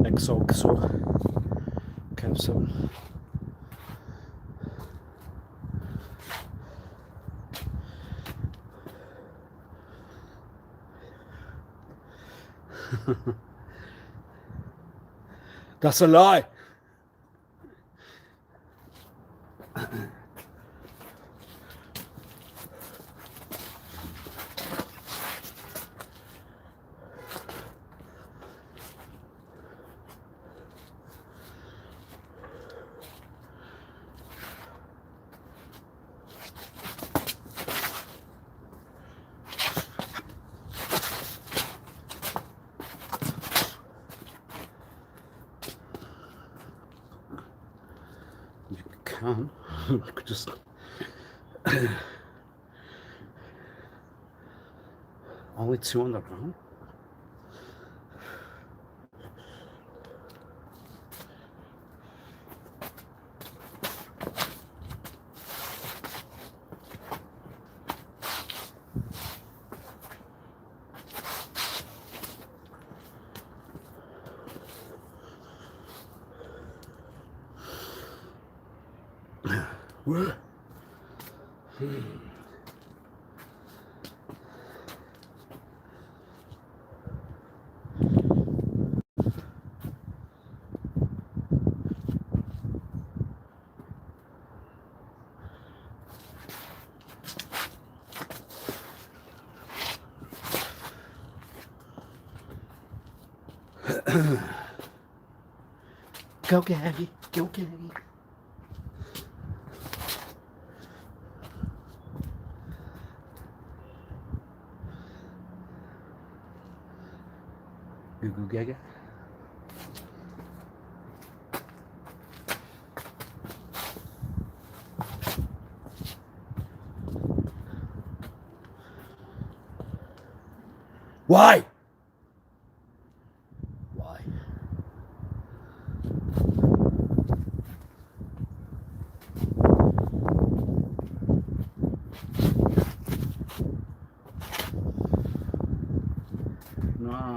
XOXO capsule. That's a lie. You can. You could just. Only 200 grand. Where? Go, Gabby. Go, Gabby. Goo goo gaga. Why? Why? No.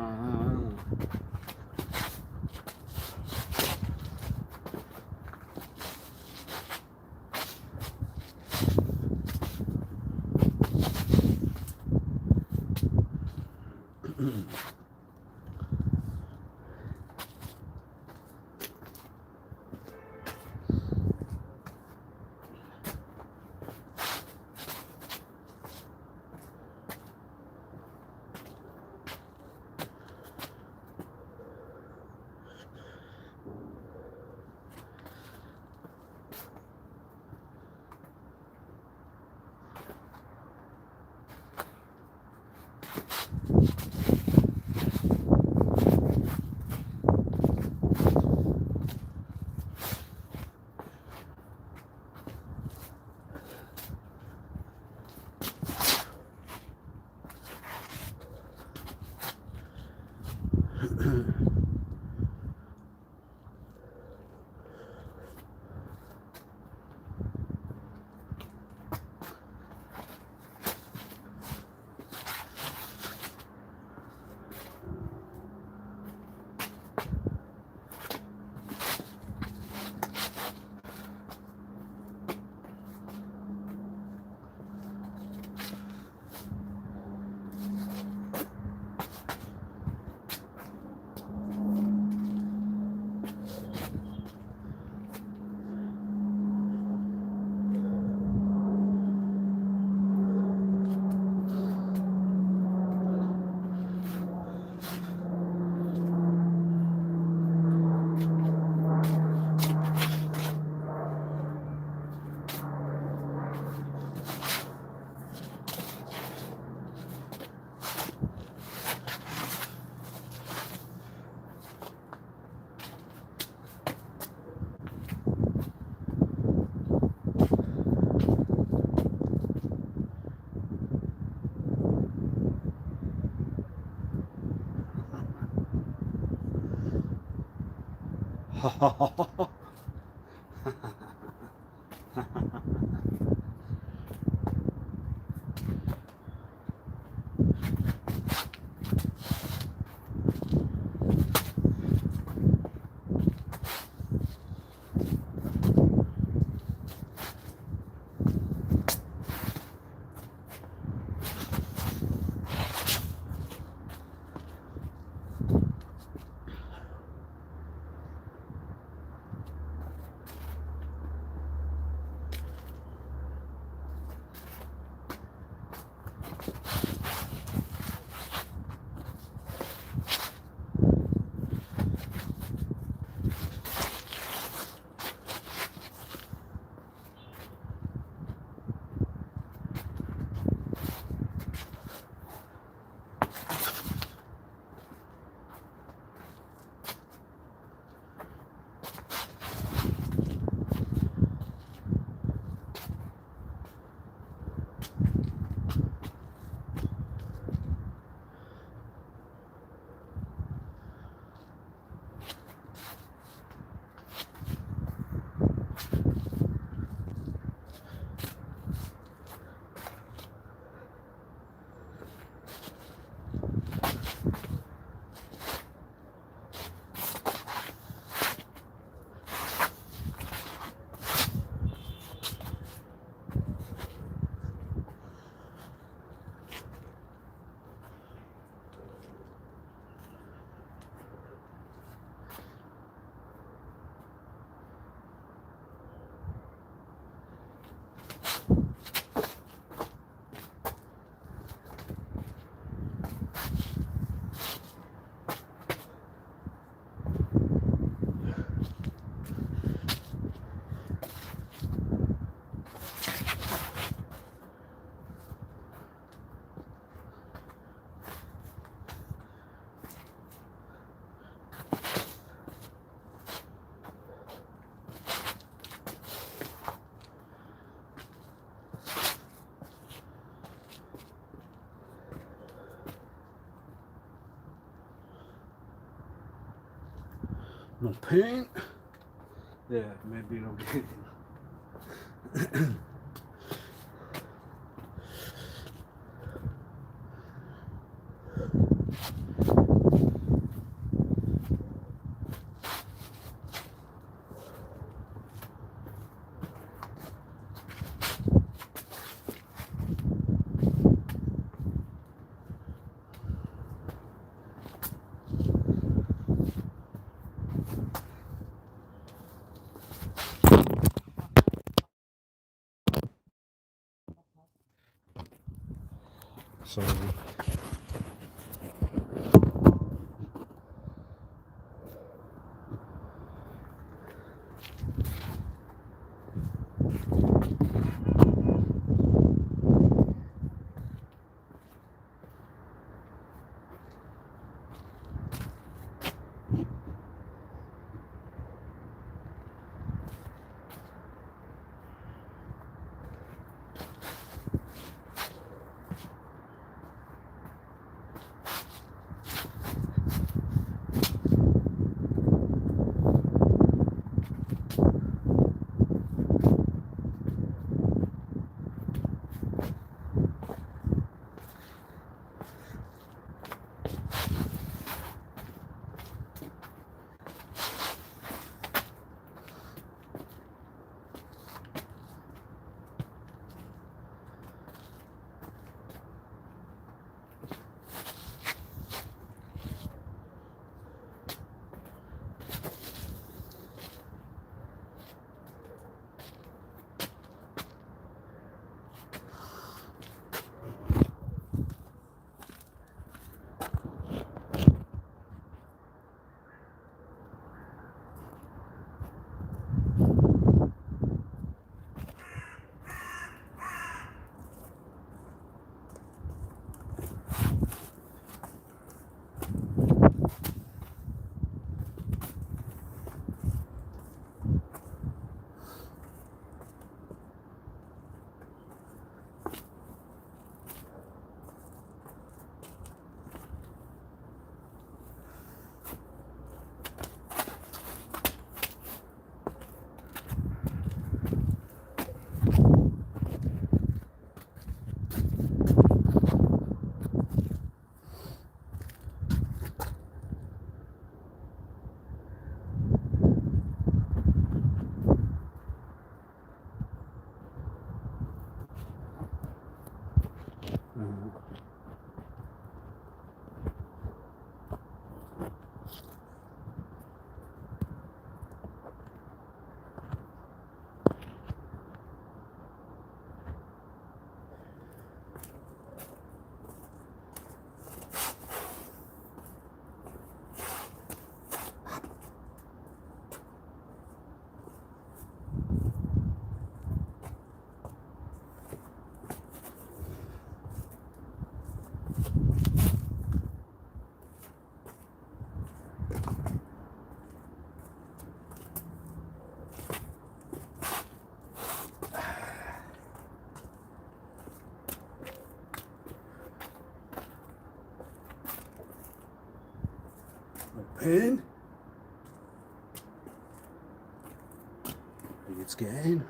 No pain. Yeah, maybe no pain. So pain? It's getting.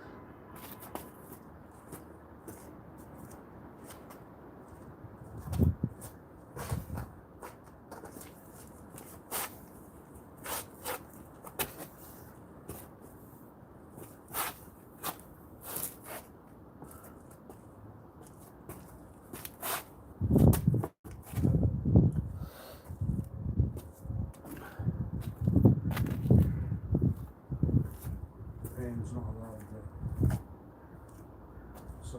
Pain's not allowed there. So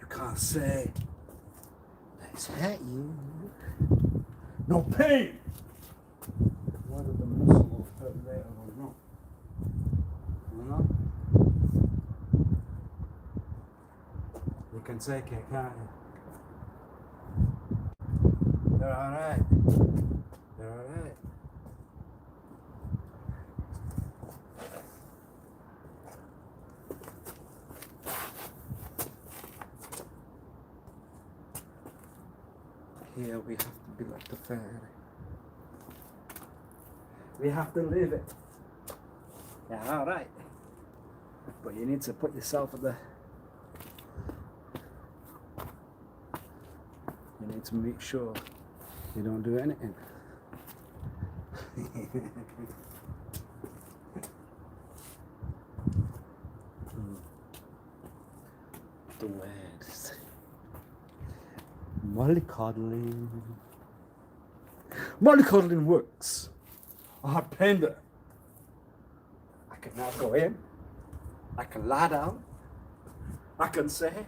you can't say let's hurt you. No pain. Whether the muscle will hurt later or not. You know? You can take it, can't you? They're alright. They're alright. Here we have to be like the fairy. We have to live it. Yeah, alright. But you need to put yourself at the... You need to make sure you don't do anything. The words. Mollycoddling. Mollycoddling works. I have panda. I can now go in. I can lie down. I can say,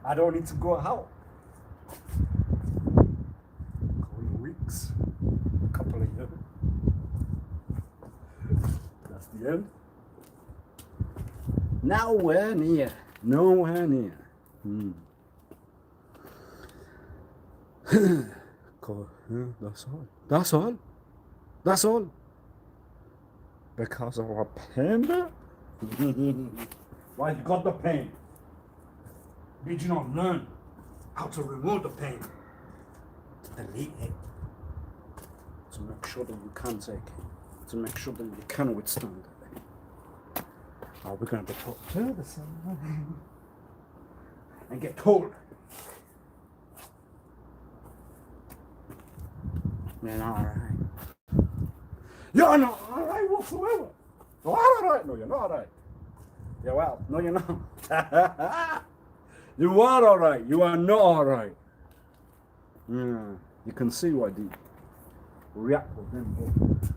I don't need to go out. A couple of weeks. A couple of years. That's the end. Nowhere near. Nowhere near. That's all. That's all. That's all. Because of a panda? Why you got the pain? Did you not learn how to remove the pain? To delete it. To make sure that you can take it. To make sure that you can withstand it. Are we going to be put to the side and get told? You're not alright. You're not alright whatsoever. You're alright. No, you're not alright. Yeah, well, no, you're not. You are alright. You are not alright. Yeah, you can see why they react with them both.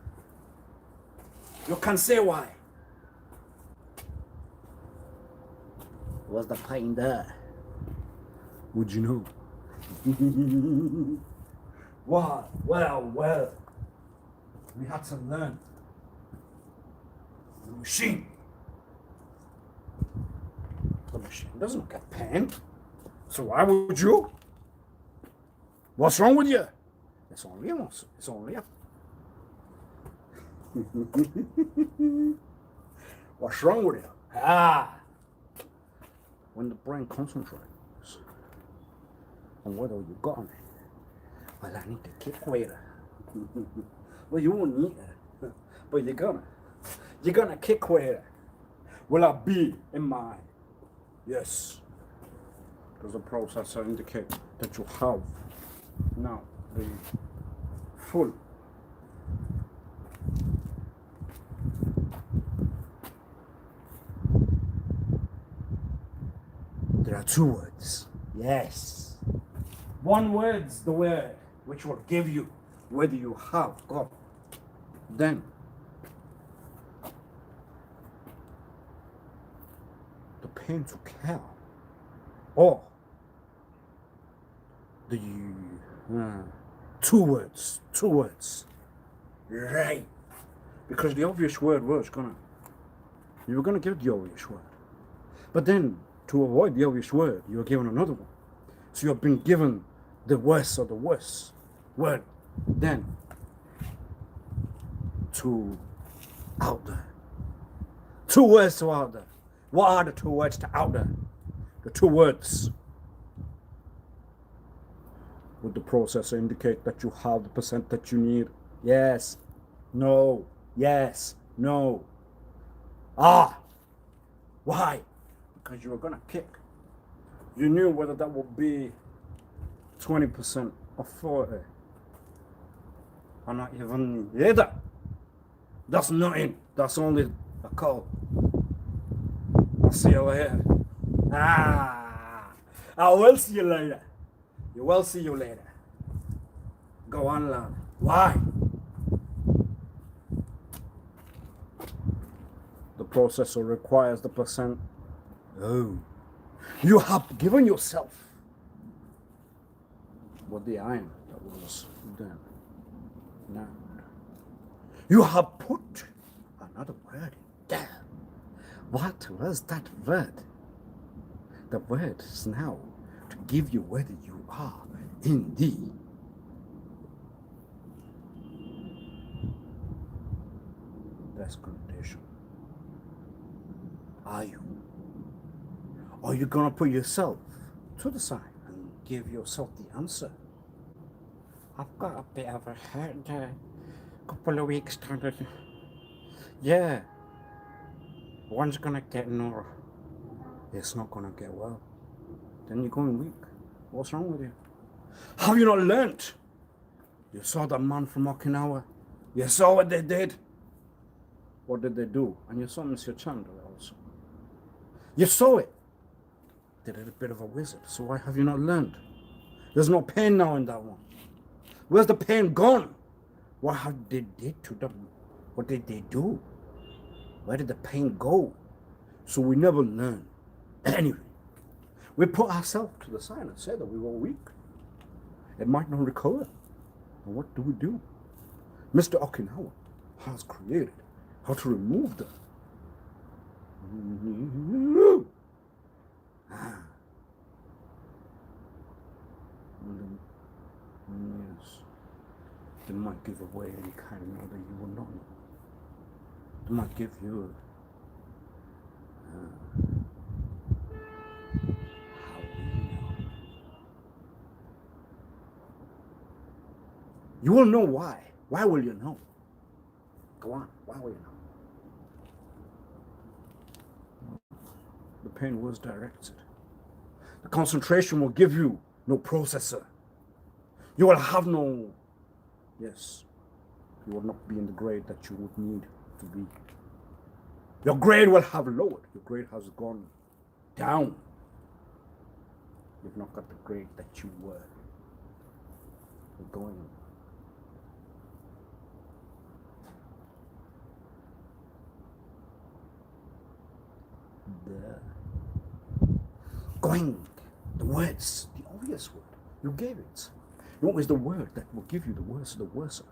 You can say why. Was the pain there? Would you know? What? Well. We had to learn. The machine. The machine doesn't get pain. So why would you? What's wrong with you? It's only a muscle. It's only a... What's wrong with you? When the brain concentrates on whether you got it. Well, I need to kick weighter. Well, you won't need it, but you're gonna kick weighter. Will I be in mind? Yes. Because the processor indicates that you have now the full There are two words. Yes. One word's the word which will give you whether you have got then the pain to care or the two words, right? Because the obvious word was you were gonna give the obvious word, but then To avoid the obvious word, you're given another one. So you've been given the worst of the worst word. Then to outer. Two words to outer. What are the two words to outer? The two words. Would the processor indicate that you have the percent that you need? Yes. No. Yes. No. Ah. Why? Because you were gonna pick. You knew whether that would be 20% or 40. Or not even either. That's nothing. That's only a call. I'll see you later. I will see you later. You will see you later. Go on, love. Why? The processor requires the percent. Oh. You have given yourself what the iron that was then. Now. You have put another word there. What was that word? The word is now to give you whether you are indeed that's condition. Are you? Or are you gonna put yourself to the side and give yourself the answer? I've got a bit of a hurt couple of weeks started. Yeah. One's gonna get no. It's not gonna get well. Then you're going weak. What's wrong with you? Have you not learnt? You saw that man from Okinawa. You saw what they did. What did they do? And you saw Mr. Chandler also. You saw it. They did a bit of a wizard. So why have you not learned? There's no pain now in that one. Where's the pain gone? What have they did to them? What did they do? Where did the pain go? So we never learn. Anyway, we put ourselves to the side and say that we were weak. It might not recover. And what do? Mr. Okinawa has created how to remove them. Yes. They might give away any kind of know that you will not know. They might give you how will you know? You will know why. Why will you know? Go on, why will you know? The pain was directed. The concentration will give you no processor. You will have no, yes, you will not be in the grade that you would need to be. Your grade will have lowered. Your grade has gone down. You've not got the grade that you were. You're going. There. Going. The words. The obvious word. You gave it. What is the word that will give you the worst of the worst?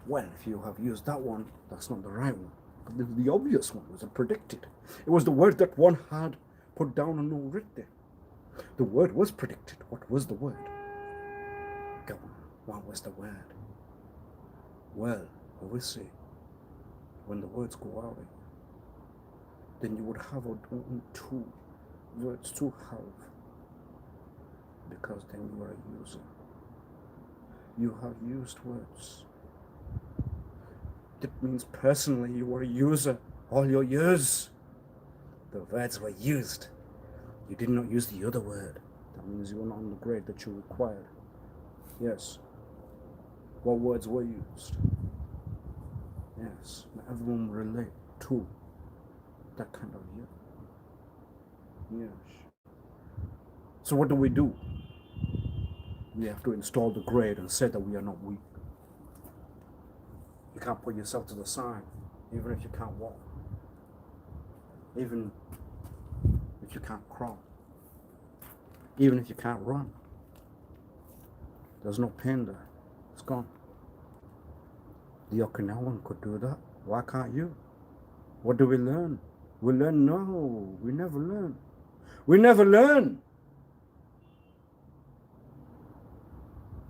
Well, if you have used that one, that's not the right one. But the obvious one was predicted. It was the word that one had put down and not written. The word was predicted. What was the word? Go on. What was the word? Well, obviously, when the words go out, then you would have only two words to have. Because then you are a user. You have used words. That means personally you were a user all your years. The words were used. You did not use the other word. That means you were not on the grade that you required. Yes. What words were used? Yes. Everyone will relate to that kind of you. Yes. So what do? We have to install the grade and say that we are not weak. You can't put yourself to the side, even if you can't walk. Even if you can't crawl. Even if you can't run. There's no pain there. It's gone. The Okinawan could do that. Why can't you? What do we learn? We learn no. We never learn. We never learn.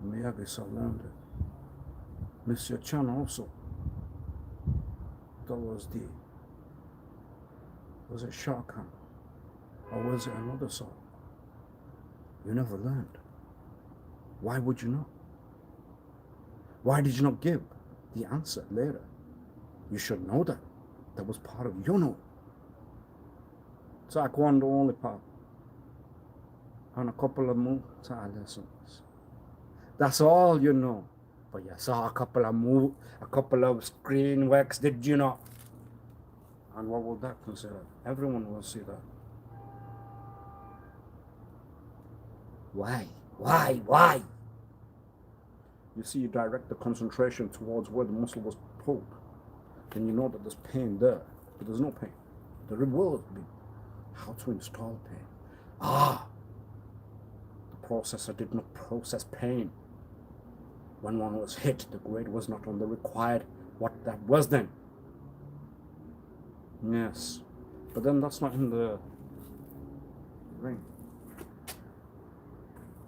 Miyagi so learned it. Mr. Chan also. That was it Shah Khan? Or was it another song? You never learned. Why would you not? Why did you not give the answer later? You should know that. That was part of your know. Taekwondo only part. And a couple of Muay Thai lessons. That's all you know. But you saw a couple of screen works, did you not? And what would that consider? Everyone will see that. Why? Why? You see, you direct the concentration towards where the muscle was pulled. Then you know that there's pain there, but there's no pain. There will be. How to install pain? The processor did not process pain. When one was hit, the grade was not on the required what that was then. Yes, but then that's not in the ring.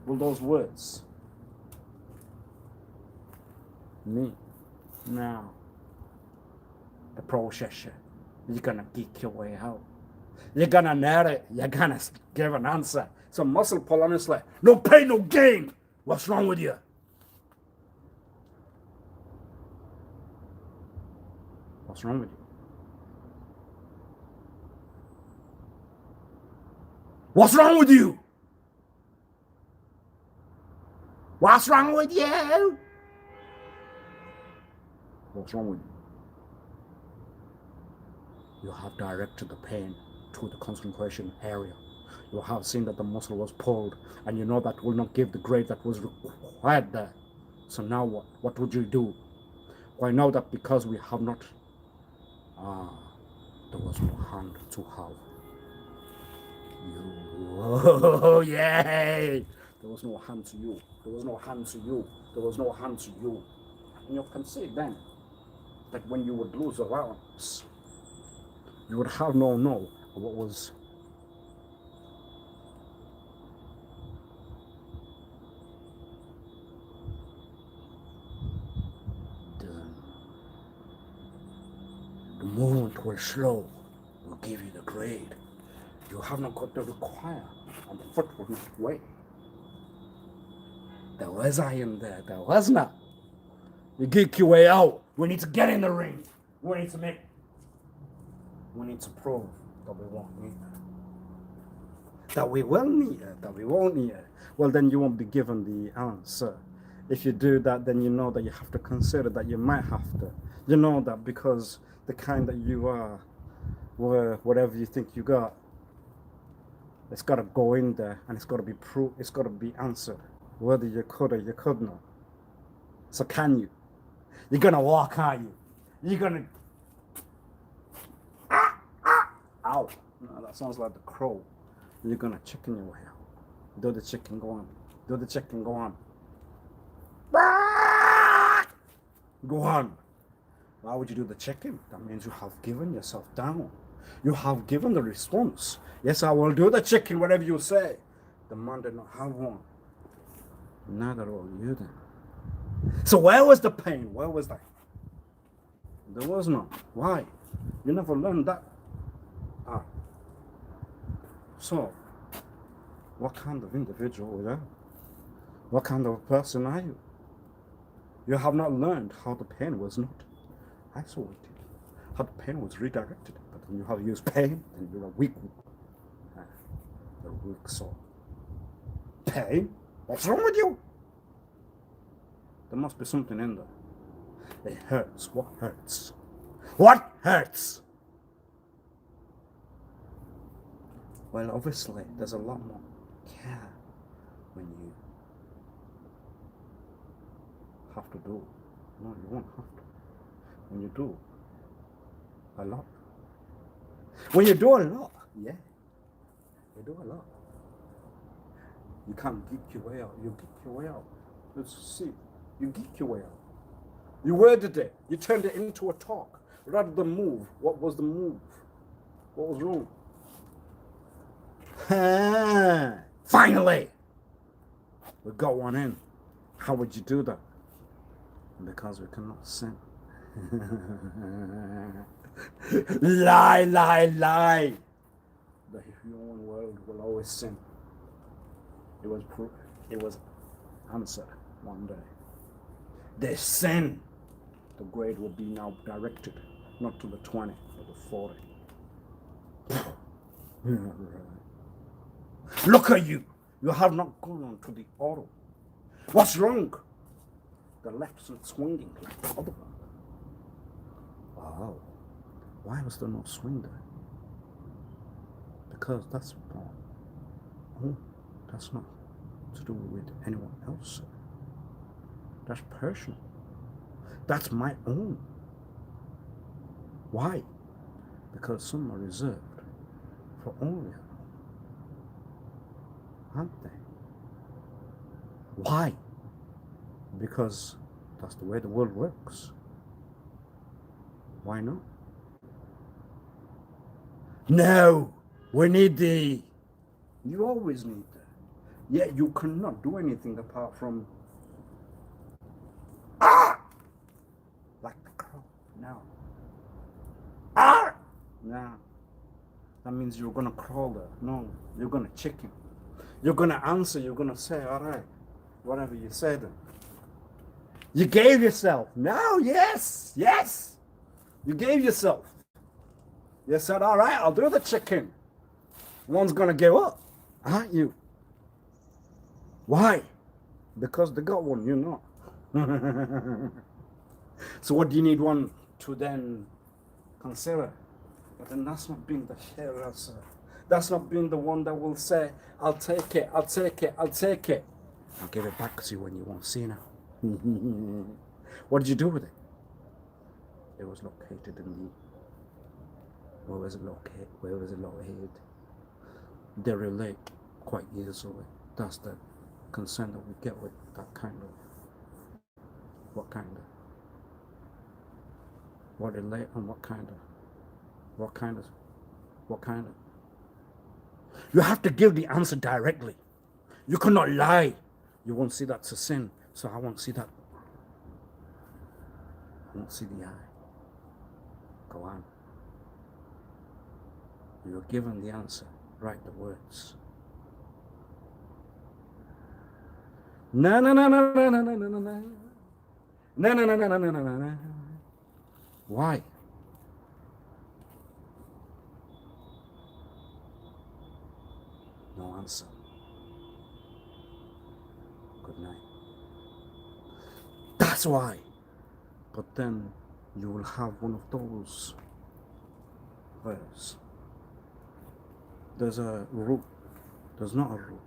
Will those words me now the processor? You're gonna geek your way out. You're gonna nail it. You're gonna give an answer. So muscle pull, honestly. No pain, no gain. What's wrong with you? What's wrong with you? What's wrong with you? What's wrong with you? What's wrong with you? You have directed the pain to the concentration area. You have seen that the muscle was pulled, and you know that will not give the grade that was required there. So now what? What would you do? Well, I know that because we have not, there was no hand to have you. Oh, yay! There was no hand to you. There was no hand to you. There was no hand to you. And you can see then that when you would lose allowance, you would have no what was the movement will slow, will give you the grade. You have not got the require, and the foot will not weigh. There was iron there, there was not. You geek your way out. We need to get in the ring. We need to prove that we won't need it. That we will need it, that we won't need it. Well, then you won't be given the answer. If you do that, then you know that you have to consider that you might have to. You know that because the kind that you are, whatever you think you got, it's got to go in there and it's got to be proved, it's got to be answered. Whether you could or you could not. So can you? You're going to walk, are you? You're going to... Ow. No, that sounds like the crow. You're going to chicken your way out. Do the chicken, go on. Do the chicken, go on. Go on. Why would you do the chicken? That means you have given yourself down. You have given the response. Yes, I will do the chicken, whatever you say. The man did not have one. Neither will you then. So where was the pain? Where was that? There was none. Why? You never learned that. So, what kind of individual are you? What kind of a person are you? You have not learned how the pain was not isolated, how the pain was redirected. But when you have used pain, then you're a weak one. You're a weak soul. Pain? What's wrong with you? There must be something in there. It hurts. What hurts? What hurts? Well, obviously, there's a lot more care when you have to do. No, you won't have to. When you do a lot. When you do a lot, yeah. You do a lot. You can't geek your way out. You geek your way out. Let's see. You geek your way out. You worded it. You turned it into a talk rather than move. What was the move? What was wrong? Finally, we got one in. How would you do that? Because we cannot sin. Lie, lie, lie. The human world will always sin. It was answered one day. They sin. The grade will be now directed not to the 20 but the 40. Look at you. You have not gone on to the auto. What's wrong? The left's not swinging like the other one. Oh, why was there no swing there? Because that's not to do with anyone else. That's personal. That's my own. Why? Because some are reserved for only her. Aren't they? Why? Because that's the way the world works. Why not? No, we need the. You always need that. Yet you cannot do anything apart from like the crow. No. No. That means you're gonna crawl there. No, you're gonna chicken. You're gonna answer. You're gonna say, all right, whatever you said. You gave yourself. No, yes. You gave yourself. You said, all right, I'll do the chicken. One's gonna give up, aren't you? Why? Because they got one, you're not. So what do you need one to then consider? But then that's not being the sharer, sir. That's not being the one that will say, I'll take it. I'll give it back to you when you won't see now. What did you do with it? It was located in the... Where was it located? They relate quite easily. That's the concern that we get with that kind of... What relate and what kind of... You have to give the answer directly. You cannot lie. You won't see that's a sin. So I won't see that. I won't see the eye. Go on. You're given the answer. Write the words. Na na na na na na na na na na na na na na na na. Why? No answer. Good night. That's why. But then you will have one of those words. There's a root. There's not a root.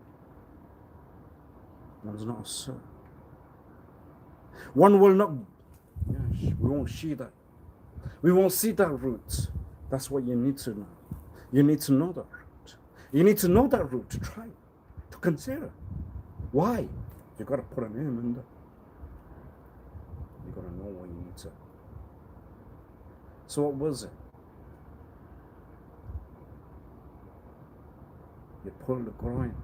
There's not a sir. One will not. Yes, we won't see that. We won't see that root. That's what you need to know. You need to know that root. You need to know that root to try, to consider. Why? You gotta put a name in there. You gotta know what you need to. So what was it? You pull the groin.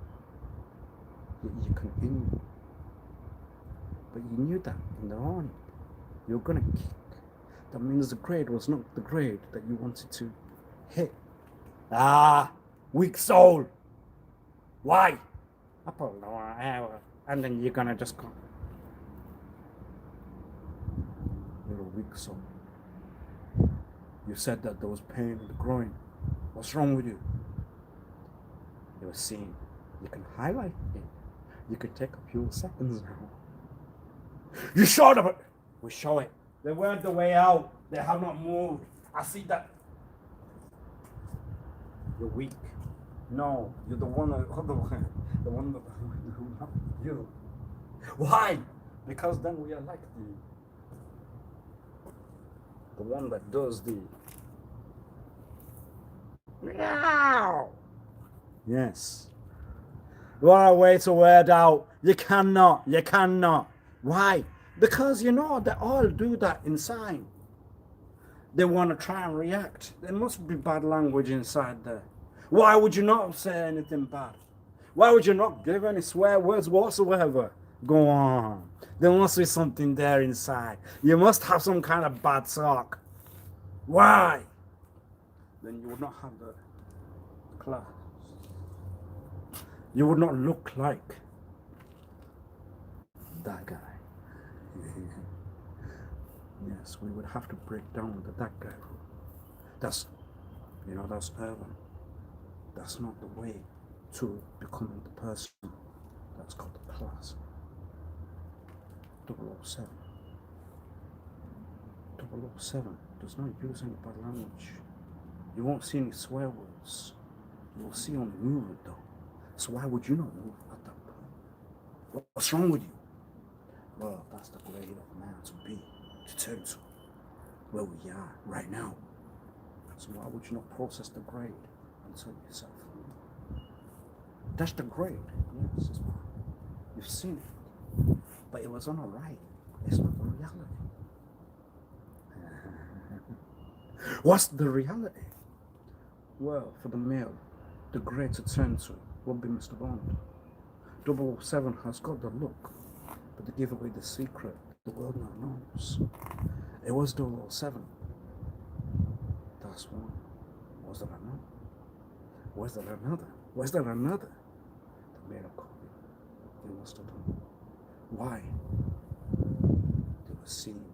You can aim. But you knew that in the morning. You're gonna kick. That means the grade was not the grade that you wanted to hit. Weak soul. Why? And then you're gonna just come. You're a weak soul. You said that there was pain in the groin. What's wrong with you? You were seeing. You can highlight it. You could take a few seconds now. You showed up. We show it. They weren't the way out. They have not moved. I see that. You're weak. No, you're the one that, the one that, you. Why? Because then we are like the one that does the meow. Yes. What a way to wear it out. You cannot. Why? Because you know they all do that inside. They want to try and react. There must be bad language inside there. Why would you not say anything bad? Why would you not give any swear words whatsoever? Go on. There must be something there inside. You must have some kind of bad talk. Why? Then you would not have the class. You would not look like that guy. Yes, we would have to break down that guy rule. That's urban. That's not the way to becoming the person that's called the class. 007. 007 does not use any bad language. You won't see any swear words. You will see only movement though. So why would you not move at that point? What's wrong with you? Well, that's the grade of man to be, to turn to where we are right now. So why would you not process the grade and tell yourself? That's the grade. Yes, it's fine. You've seen it. But it was on a ride. It's not the reality. What's the reality? Well, for the male, the grade to turn to will be Mr. Bond. 007 has got the look, but to give away the secret, the world now knows. It was 007. That's one. Was there another? Was there another? Was there another? The male copy. They must have done. Why? They were seen.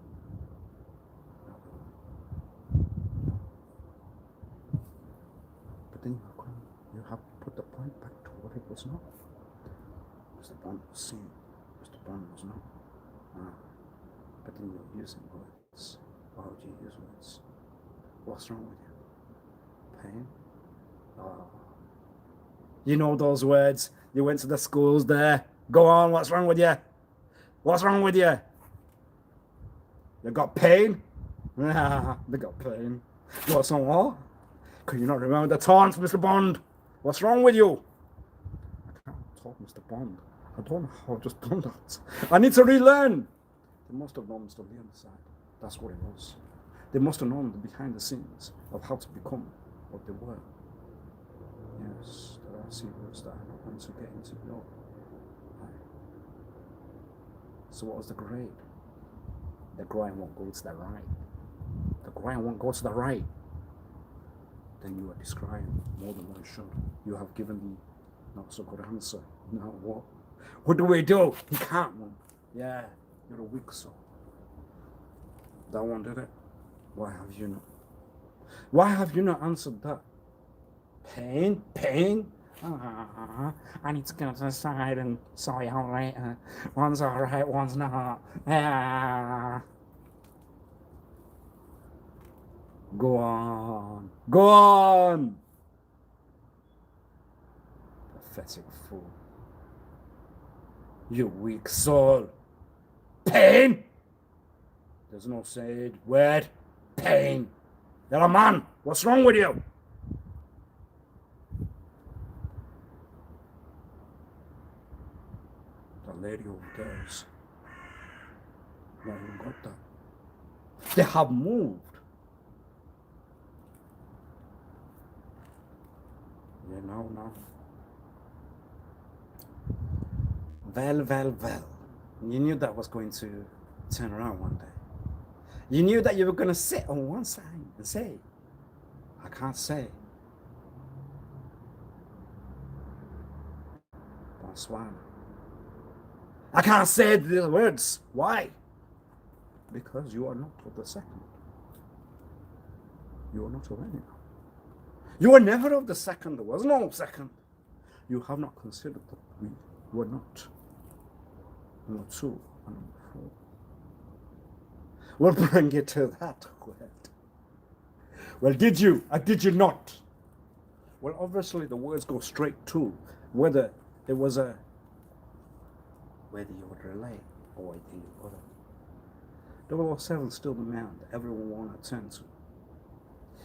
But then you have put the point back to what it was not. Mr. Bond was seen. Mr. Bond was not. But then you're using words. Why would you use words? What's wrong with you? Pain? Oh. You know those words. You went to the schools there. Go on, what's wrong with you? What's wrong with you? You got pain? They got pain. You got some what? Can you not remember the taunts, Mr. Bond? What's wrong with you? I can't talk, Mr. Bond. I don't know how I just done that. I need to relearn. They must have known Mr. Lee on the side. That's what it was. They must have known the behind the scenes of how to become what they were. Yes, there are secrets that I'm not going to get into. No. So what was the grade? The grade won't go to the right. The grade won't go to the right. Then you are describing more than what you should. You have given the not so good answer. Now what? What do we do? He can't move. Yeah, you're a weak soul. That one did it. Why have you not? Why have you not answered that? Pain? Pain? I need to go to the side and sort out later. One's alright, one's not. Go on. Go on! Pathetic fool. You weak soul. Pain? There's no said word. Pain. You're a man. What's wrong with you? The lady over there is not even got that. They have moved. Yeah, no. Well. You knew that was going to turn around one day. You knew that you were going to sit on one side and say, I can't say. Bonsoir. I can't say the words. Why? Because you are not of the second. You are not of any. You were never of the second. There was no second. You have not considered that we were not. Number 2 and number 4. We'll bring it to that word. Well, did you or did you not? Well, obviously the words go straight to whether it was whether you would relate or whether you wouldn't. 007 still the man that everyone want to turn to.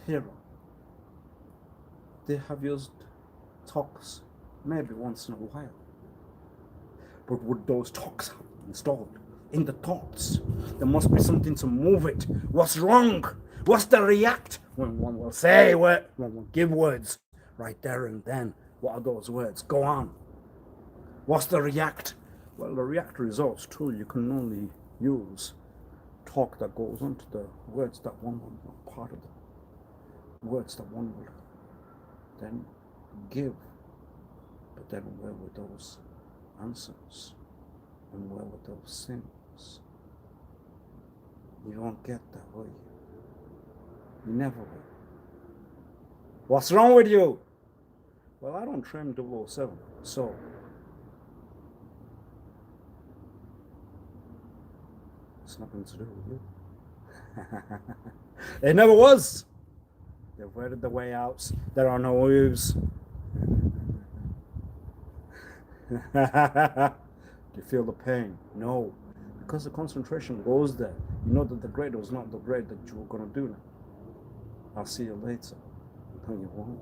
Hero. They have used talks maybe once in a while. But would those talks have been installed in the thoughts? There must be something to move it. What's wrong? What's the react when one will say, when one give words? right there and then. What are those words? Go on. What's the react? Well, the react results tool you can only use talk that goes on to the words that one will not part of the words that one will then give. But then where were those answers? And where were those things? You won't get that, will you? You never will. What's wrong with you? Well, I don't trim 007, so it's nothing to do with you. It never was. They've waited the way out. There are no moves. Do you feel the pain? No. Because the concentration goes there. You know that the grade was not the grade that you were going to do now. I'll see you later. No, you won't.